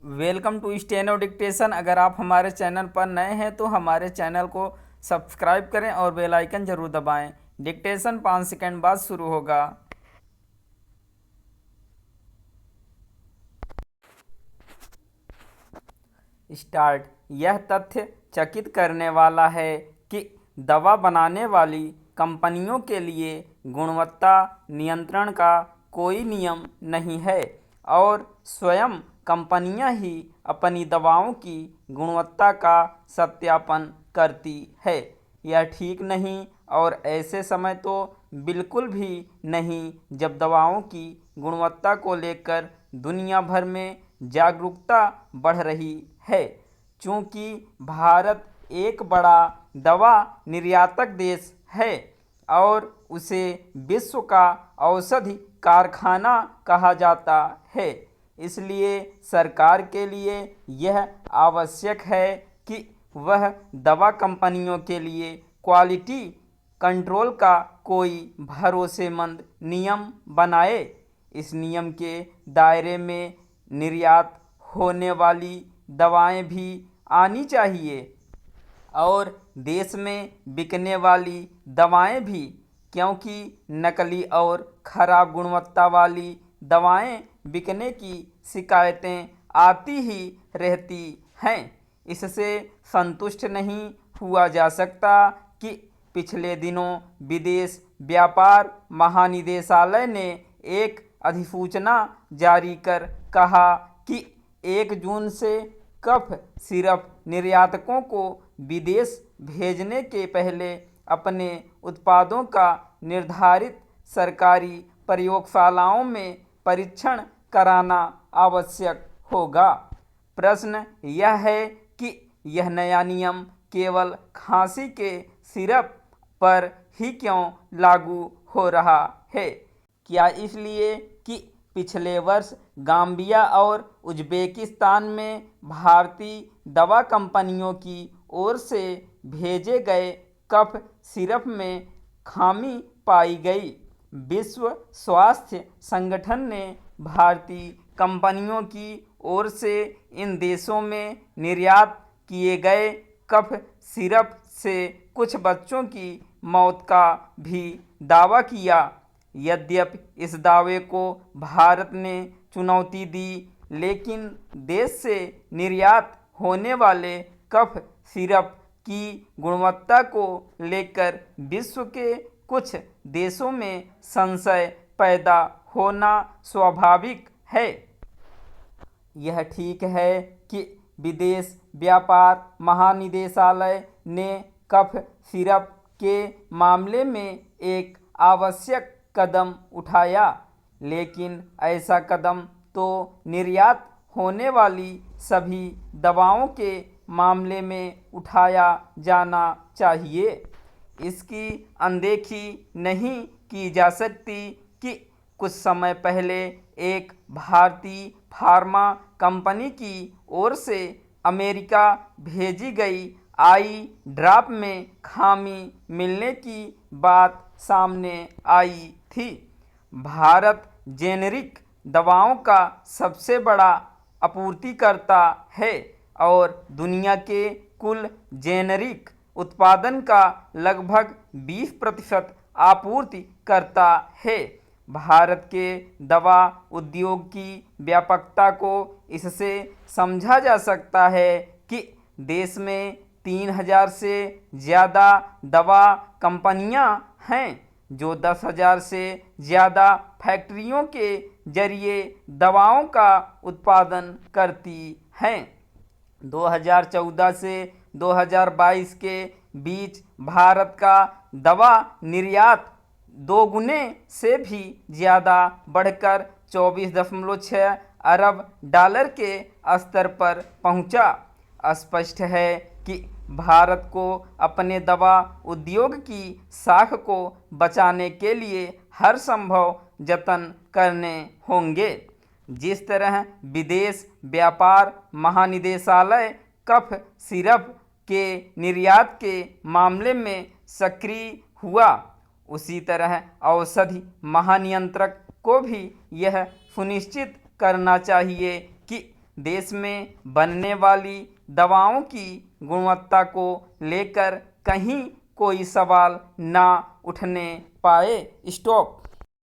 Welcome to steno dictation. अगर आप हमारे चैनल पर नए हैं तो हमारे चैनल को सब्सक्राइब करें और बेल आइकन जरूर दबाएं। डिक्टेशन 5 सेकंड बाद शुरू होगा। स्टार्ट। यह तथ्य चकित करने वाला है कि दवा बनाने वाली कंपनियों के लिए गुणवत्ता नियंत्रण का कोई नियम नहीं है और स्वयं कंपनियां ही अपनी दवाओं की गुणवत्ता का सत्यापन करती है। यह ठीक नहीं और ऐसे समय तो बिल्कुल भी नहीं जब दवाओं की गुणवत्ता को लेकर दुनिया भर में जागरूकता बढ़ रही है। चूँकि भारत एक बड़ा दवा निर्यातक देश है और उसे विश्व का औषधि कारखाना कहा जाता है, इसलिए सरकार के लिए यह आवश्यक है कि वह दवा कंपनियों के लिए क्वालिटी कंट्रोल का कोई भरोसेमंद नियम बनाए। इस नियम के दायरे में निर्यात होने वाली दवाएं भी आनी चाहिए और देश में बिकने वाली दवाएं भी, क्योंकि नकली और खराब गुणवत्ता वाली दवाएं बिकने की शिकायतें आती ही रहती हैं। इससे संतुष्ट नहीं हुआ जा सकता कि पिछले दिनों विदेश व्यापार महानिदेशालय ने एक अधिसूचना जारी कर कहा कि 1 जून से कफ सिरप निर्यातकों को विदेश भेजने के पहले अपने उत्पादों का निर्धारित सरकारी प्रयोगशालाओं में परीक्षण कराना आवश्यक होगा। प्रश्न यह है कि यह नया नियम केवल खांसी के सिरप पर ही क्यों लागू हो रहा है? क्या इसलिए कि पिछले वर्ष गाम्बिया और उज़्बेकिस्तान में भारतीय दवा कंपनियों की ओर से भेजे गए कफ सिरप में खामी पाई गई? विश्व स्वास्थ्य संगठन ने भारतीय कंपनियों की ओर से इन देशों में निर्यात किए गए कफ सिरप से कुछ बच्चों की मौत का भी दावा किया। यद्यपि इस दावे को भारत ने चुनौती दी, लेकिन देश से निर्यात होने वाले कफ सिरप की गुणवत्ता को लेकर विश्व के कुछ देशों में संशय पैदा होना स्वाभाविक है। यह ठीक है कि विदेश व्यापार महानिदेशालय ने कफ सिरप के मामले में एक आवश्यक कदम उठाया, लेकिन ऐसा कदम तो निर्यात होने वाली सभी दवाओं के मामले में उठाया जाना चाहिए। इसकी अनदेखी नहीं की जा सकती कि कुछ समय पहले एक भारतीय फार्मा कंपनी की ओर से अमेरिका भेजी गई आई ड्रॉप में खामी मिलने की बात सामने आई थी। भारत जेनेरिक दवाओं का सबसे बड़ा आपूर्तिकर्ता है और दुनिया के कुल जेनेरिक उत्पादन का लगभग 20% आपूर्ति करता है। भारत के दवा उद्योग की व्यापकता को इससे समझा जा सकता है कि देश में 3000 से ज़्यादा दवा कंपनियां हैं जो 10,000 से ज़्यादा फैक्ट्रियों के जरिए दवाओं का उत्पादन करती हैं। 2014 से 2022 के बीच भारत का दवा निर्यात 2 गुने से भी ज़्यादा बढ़कर 24.6 अरब डॉलर के स्तर पर पहुंचा। स्पष्ट है कि भारत को अपने दवा उद्योग की साख को बचाने के लिए हर संभव जतन करने होंगे। जिस तरह विदेश व्यापार महानिदेशालय कफ सिरप के निर्यात के मामले में सक्रिय हुआ, उसी तरह औषधि महानियंत्रक को भी यह सुनिश्चित करना चाहिए कि देश में बनने वाली दवाओं की गुणवत्ता को लेकर कहीं कोई सवाल ना उठने पाए। स्टॉप।